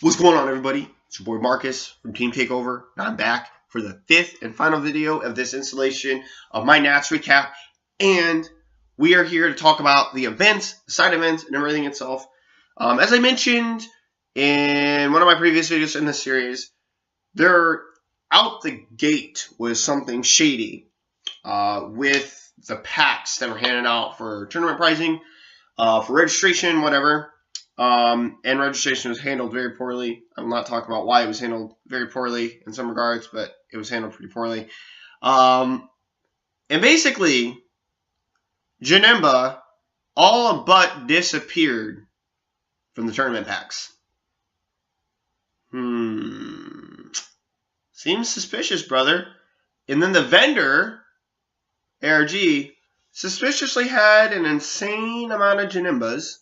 What's going on, everybody? It's your boy Marcus from Team Takeover, and I'm back for the fifth and final video of this installation of my Nats recap, and we are here to talk about the events, the side events, and everything itself. As I mentioned in one of my previous videos in this series, they're out the gate with something shady with the packs that were handed out for tournament pricing, for registration, whatever. And registration was handled very poorly. I'm not talking about why it was handled very poorly in some regards, but it was handled pretty poorly. And basically, Janemba all but disappeared from the tournament packs. Seems suspicious, brother. And then the vendor, ARG, suspiciously had an insane amount of Janembas.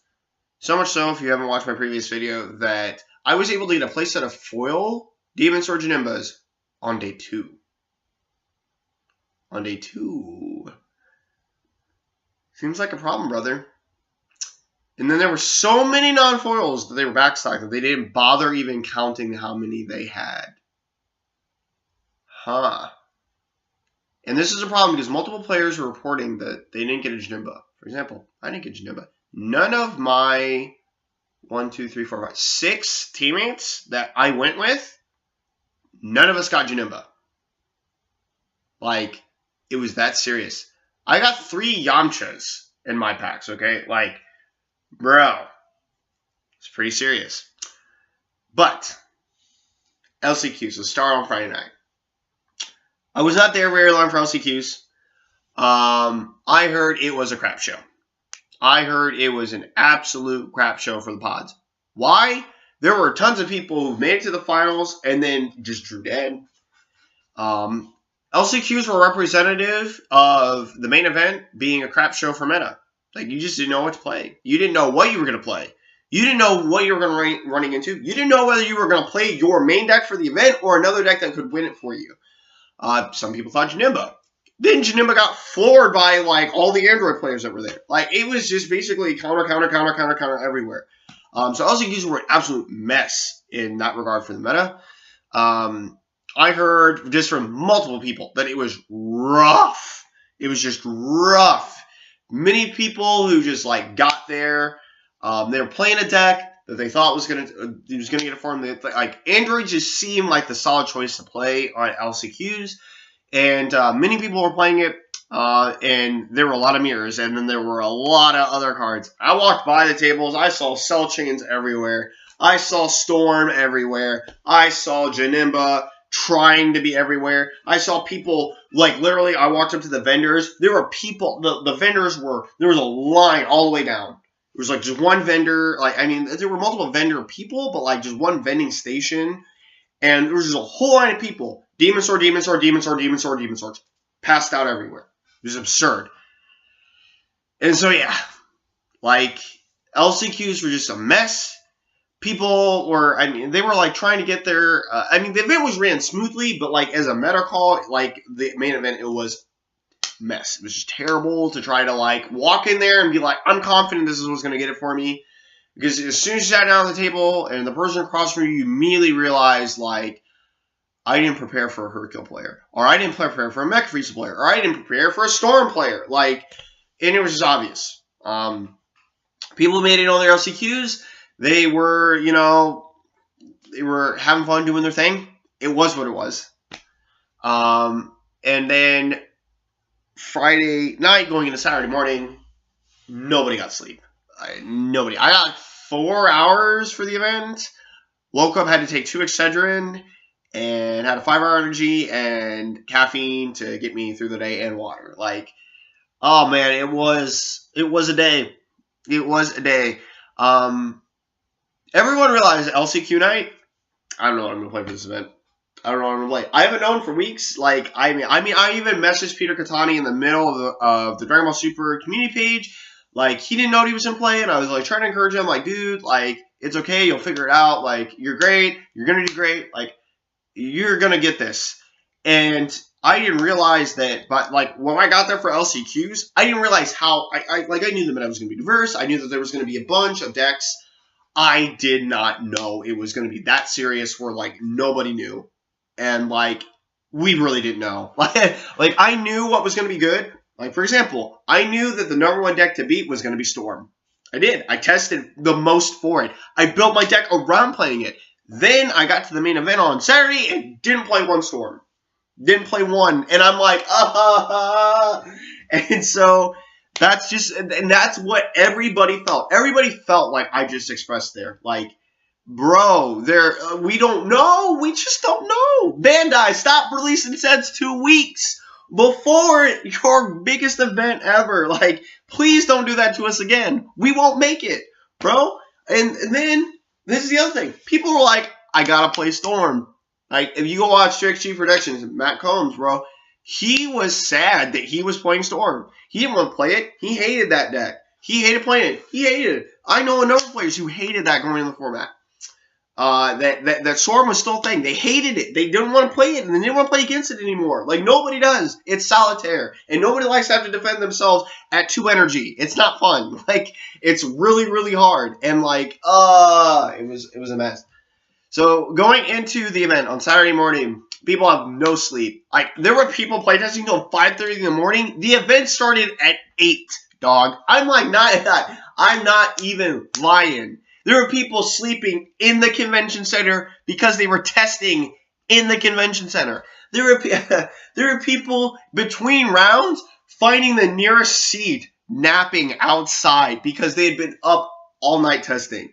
So much so, if you haven't watched my previous video, that I was able to get a playset of foil Demon Sword Janembas on day 2. On day 2. Seems like a problem, brother. And then there were so many non-foils that they were backstocked that they didn't bother even counting how many they had. And this is a problem because multiple players are reporting that they didn't get a Janemba. For example, I didn't get a Janemba. None of my 6 teammates that I went with, none of us got Janemba. Like, it was that serious. I got 3 Yamchas in my packs, okay? Like, bro, it's pretty serious. But, LCQs, the start on Friday night. I was not there very long for LCQs. I heard it was a crap show. I heard it was an absolute crap show for the pods. Why? There were tons of people who made it to the finals and then just drew dead. LCQs were representative of the main event being a crap show for meta. Like, you just didn't know what to play. You didn't know what you were going to play. You didn't know what you were going to running into. You didn't know whether you were going to play your main deck for the event or another deck that could win it for you. Some people thought Janemba. Then Janemba got floored by, like, all the Android players that were there. Like, it was just basically counter everywhere. So LCQs were an absolute mess in that regard for the meta. I heard just from multiple people that it was rough. It was just rough. Many people who just, like, got there, they were playing a deck that they thought was going to get a form. Like, Android just seemed like the solid choice to play on LCQs. And many people were playing it, and there were a lot of mirrors, and then there were a lot of other cards. I walked by the tables. I saw Cell Chains everywhere. I saw Storm everywhere. I saw Janemba trying to be everywhere. I saw people, like, literally, I walked up to the vendors. There were people, the vendors were, there was a line all the way down. It was, like, just one vendor. Like, I mean, there were multiple vendor people, but, like, just one vending station. And there was just a whole line of people. Demon Sword, Demon Sword, Demon Sword, Demon Sword, Demon Swords. Passed out everywhere. It was absurd. And so, yeah. Like, LCQs were just a mess. People were, I mean, they were, like, trying to get their, I mean, the event was ran smoothly, but, like, as a meta call, like, the main event, it was a mess. It was just terrible to try to, like, walk in there and be like, I'm confident this is what's going to get it for me. Because as soon as you sat down at the table and the person across from you immediately realized, like, I didn't prepare for a Hercule player. Or I didn't prepare for a Mech Frieza player. Or I didn't prepare for a Storm player. Like, and it was just obvious. People made it on their LCQs. They were, you know, they were having fun doing their thing. It was what it was. And then Friday night going into Saturday morning, nobody got sleep. Nobody. I got 4 hours for the event. Woke up, had to take 2 Excedrin, and had a 5-hour energy and caffeine to get me through the day and water. Like, oh man, it was a day. It was a day. Everyone realized LCQ night, I don't know what I'm going to play for this event. I don't know what I'm going to play. I haven't known for weeks. Like, I mean, I even messaged Peter Katani in the middle of the Dragon Ball Super community page. Like, he didn't know what he was going to play, and I was, like, trying to encourage him, like, dude, like, it's okay, you'll figure it out, like, you're great, you're going to do great, like, you're going to get this. And I didn't realize that, but, like, when I got there for LCQs, I didn't realize how, I knew the meta was going to be diverse, I knew that there was going to be a bunch of decks I did not know it was going to be that serious where, like, nobody knew. And, like, we really didn't know. Like, I knew what was going to be good. Like, for example, I knew that the number one deck to beat was going to be Storm. I did. I tested the most for it. I built my deck around playing it. Then I got to the main event on Saturday and didn't play one Storm. Didn't play one. And I'm like, And so that's just, and that's what everybody felt. Everybody felt like I just expressed there. Like, bro, we don't know. We just don't know. Bandai, stop releasing sets 2 weeks before your biggest event ever. Like, please don't do that to us again. We won't make it, bro. And then, this is the other thing. People were like, I gotta play Storm. Like, if you go watch JXG Productions, Matt Combs, bro, he was sad that he was playing Storm. He didn't want to play it. He hated that deck. He hated playing it. He hated it. I know a number of players who hated that going into the format. That Storm was still a thing. They hated it. They didn't want to play it, and they didn't want to play against it anymore. Like, nobody does. It's solitaire, and nobody likes to have to defend themselves at 2 energy. It's not fun. Like, it's really, really hard, and like, it was a mess. So going into the event on Saturday morning, people have no sleep. Like, there were people playtesting until 5:30 in the morning. The event started at 8, dog. I'm not even lying. There were people sleeping in the convention center because they were testing in the convention center. There were people between rounds finding the nearest seat, napping outside because they had been up all night testing.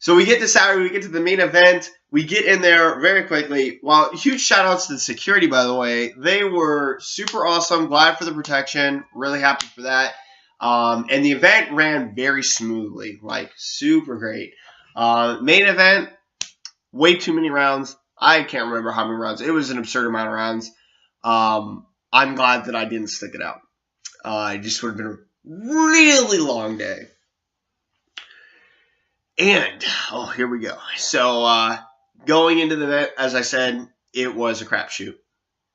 So we get to Saturday, we get to the main event, we get in there very quickly. Well, huge shout outs to the security, by the way. They were super awesome, glad for the protection, really happy for that. And the event ran very smoothly, like super great. Main event, way too many rounds. I can't remember how many rounds. It was an absurd amount of rounds. I'm glad that I didn't stick it out. It just would have been a really long day. And, here we go. So, going into the event, as I said, it was a crapshoot.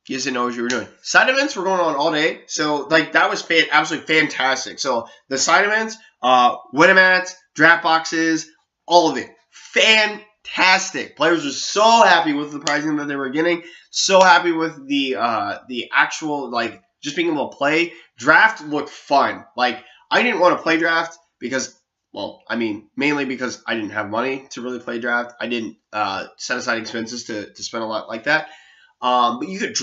You just didn't know what you were doing. Side events were going on all day. So, like, that was absolutely fantastic. So, the side events, Winnamats, draft boxes, all of it. Fantastic. Players were so happy with the pricing that they were getting. So happy with the actual, like, just being able to play. Draft looked fun. Like, I didn't want to play draft because, well, I mean, mainly because I didn't have money to really play draft. I didn't set aside expenses to spend a lot like that. But you could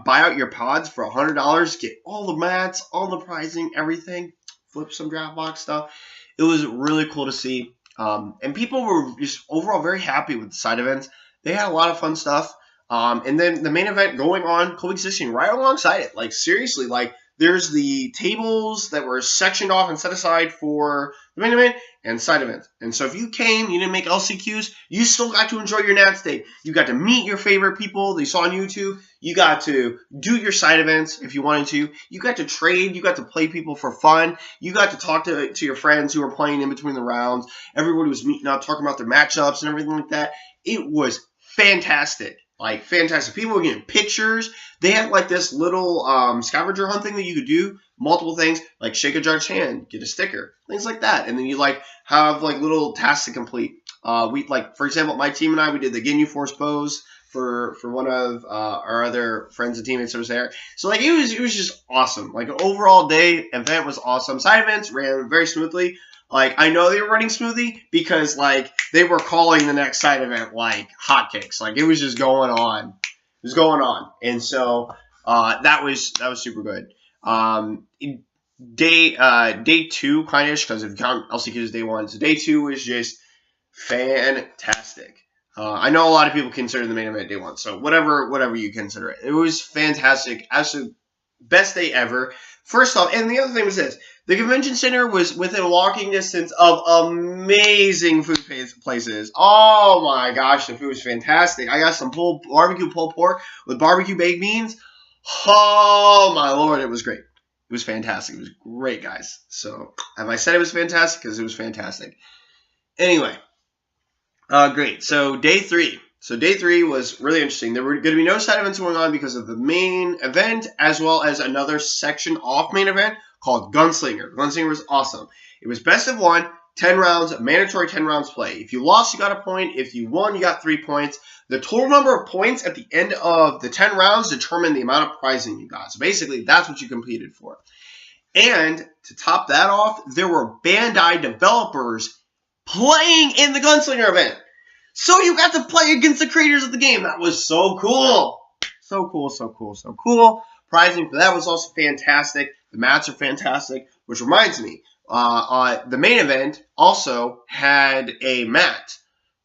buy out your pods for $100, get all the mats, all the pricing, everything, flip some draft box stuff. It was really cool to see. And people were just overall very happy with the side events. They had a lot of fun stuff. And then the main event going on, coexisting right alongside it. Like, seriously, like, there's the tables that were sectioned off and set aside for the main event and side events. And so if you came, you didn't make LCQs, you still got to enjoy your Nats Day. You got to meet your favorite people that you saw on YouTube. You got to do your side events if you wanted to. You got to trade. You got to play people for fun. You got to talk to your friends who were playing in between the rounds. Everybody was meeting up, talking about their matchups and everything like that. It was fantastic. Like, fantastic. People were getting pictures. They had, like, this little scavenger hunt thing that you could do. Multiple things, like shake a judge's hand, get a sticker, things like that. And then you, like, have, like, little tasks to complete. We, like, for example, my team and I, we did the Ginyu Force pose for one of our other friends and teammates that was there. So, like, it was just awesome. Like, an overall day event was awesome. Side events ran very smoothly. Like, I know they were running smoothly because, like, they were calling the next side event, like, hotcakes. Like, it was just going on. It was going on. And so, that was super good. Day 2, kind-ish, because if you count LCQ as day 1. So, day 2 was just fantastic. I know a lot of people consider the main event day 1. So, whatever you consider it. It was fantastic. Absolute best day ever. First off, and the other thing was this. The convention center was within walking distance of amazing food places. Oh my gosh, the food was fantastic. I got some barbecue pulled pork with barbecue baked beans. Oh my lord, it was great. It was fantastic. It was great, guys. So, have I said it was fantastic? Because it was fantastic. Anyway, great. So, day 3. So, day 3 was really interesting. There were going to be no side events going on because of the main event, as well as another section off main event called Gunslinger. Gunslinger was awesome. It was best of 1. 10 rounds, mandatory 10 rounds play. If you lost, you got a point. If you won, you got 3 points. The total number of points at the end of the 10 rounds determine the amount of prizing you got. So basically, that's what you competed for. And to top that off, there were Bandai developers playing in the Gunslinger event. So you got to play against the creators of the game. That was so cool. So cool, so cool, so cool. Prizing for that was also fantastic. The mats are fantastic, which reminds me, the main event also had a mat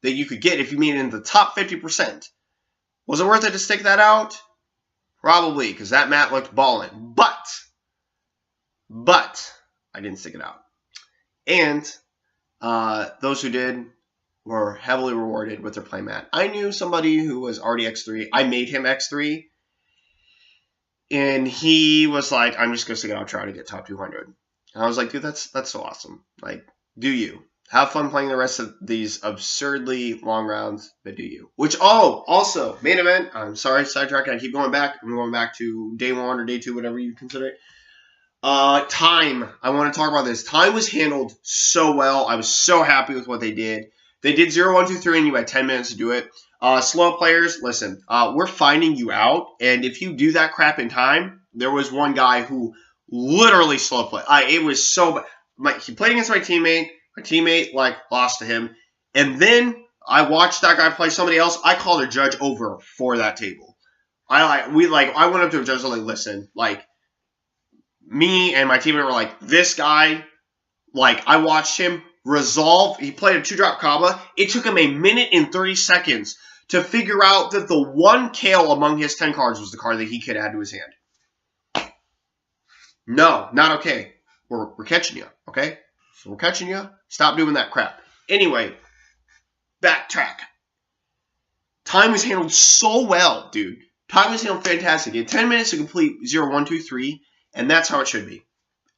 that you could get if you made it in the top 50%. Was it worth it to stick that out? Probably, because that mat looked ballin'. But I didn't stick it out. And those who did were heavily rewarded with their playmat. I knew somebody who was already X3. I made him X3. And he was like, I'm just going to stick it out, try to get top 200. And I was like, dude, that's so awesome. Like, do you. Have fun playing the rest of these absurdly long rounds, but do you. Which, also, main event. I'm sorry, sidetrack. I keep going back. I'm going back to day 1 or day 2, whatever you consider it. Time. I want to talk about this. Time was handled so well. I was so happy with what they did. They did 0, 1, 2, 3, and you had 10 minutes to do it. Slow players, listen, we're finding you out, and if you do that crap in time, there was one guy who literally slow played. It was so bad. He played against my teammate. My teammate, lost to him. And then I watched that guy play somebody else. I called a judge over for that table. I went up to a judge and was like, listen, me and my teammate were like, this guy, I watched him resolve. He played a 2-drop Kaba. It took him 1 minute and 30 seconds to figure out that the one Kale among his 10 cards was the card that he could add to his hand. No, not okay. We're catching you, okay? So we're catching you. Stop doing that crap. Anyway, backtrack. Time was handled so well, dude. Time was handled fantastic. You had 10 minutes to complete 0, 1, 2, 3, and that's how it should be.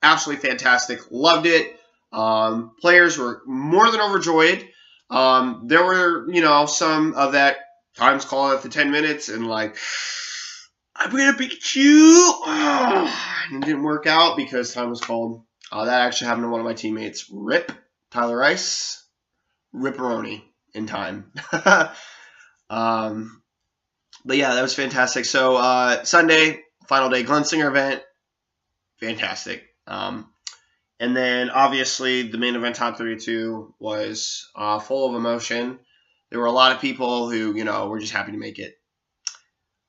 Absolutely fantastic. Loved it. Players were more than overjoyed. There were, some of that times call at the 10 minutes and I'm going to beat you. And it didn't work out because time was called. That actually happened to one of my teammates, Rip, Tyler Rice, Ripperoni in time. But yeah, that was fantastic. So, Sunday, final day, Gunslinger event, fantastic. And then, obviously, the main event, top 32, was full of emotion. There were a lot of people who, were just happy to make it.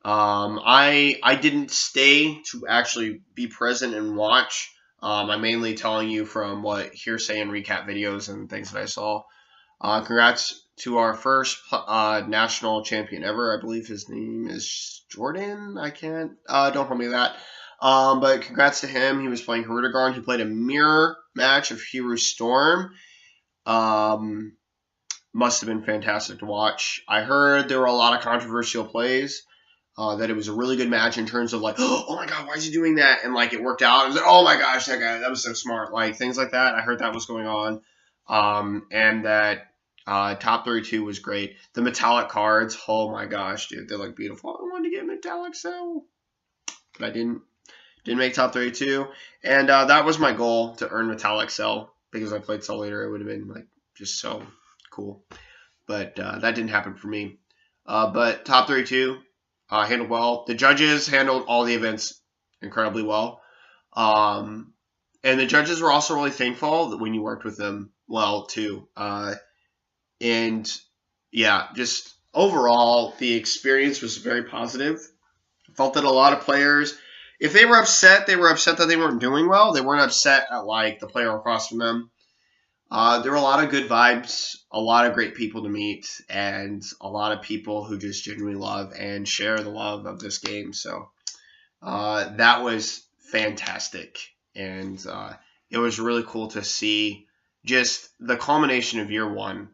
I didn't stay to actually be present and watch. I'm mainly telling you from what hearsay and recap videos and things that I saw. Congrats to our first national champion ever. I believe his name is Jordan. Don't hold me to that. But congrats to him. He was playing Herudegarn. He played a mirror match of Hero Storm. Must have been fantastic to watch. I heard there were a lot of controversial plays. That it was a really good match in terms of oh my god, why is he doing that? And it worked out. I was like, oh my gosh, that was so smart. Things like that. I heard that was going on. And that top 32 was great. The metallic cards, oh my gosh, dude, they look beautiful. I wanted to get metallic cell, but I didn't. Didn't make top 32. And that was my goal, to earn metallic cell, because I played Soul Eater. It would have been just so cool. But that didn't happen for me. But top 32. Handled well. The judges handled all the events incredibly well. And the judges were also really thankful when you worked with them well, too. And, yeah, just overall, the experience was very positive. I felt that a lot of players, if they were upset that they weren't doing well. They weren't upset at, the player across from them. There were a lot of good vibes, a lot of great people to meet, and a lot of people who just genuinely love and share the love of this game. So that was fantastic. And it was really cool to see just the culmination of year 1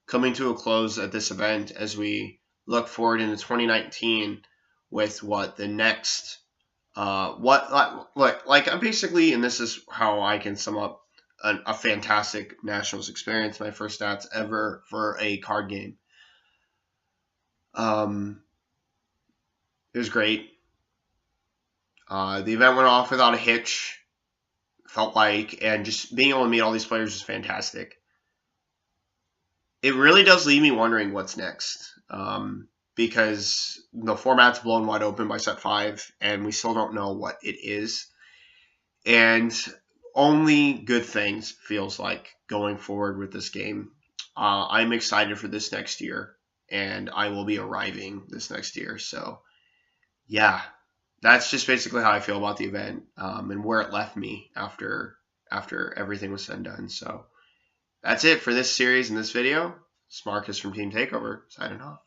coming to a close at this event as we look forward into 2019 with what the next, basically, and this is how I can sum up a fantastic Nationals experience, my first stats ever for a card game. It was great. The event went off without a hitch. felt like, and just being able to meet all these players was fantastic. It really does leave me wondering what's next, because the format's blown wide open by set 5, and we still don't know what it is. And only good things feels like going forward with this game. I'm excited for this next year, and I will be arriving this next year. So, yeah, that's just basically how I feel about the event, and where it left me after everything was said and done. So that's it for this series and this video. It's Marcus from Team Takeover, signing off.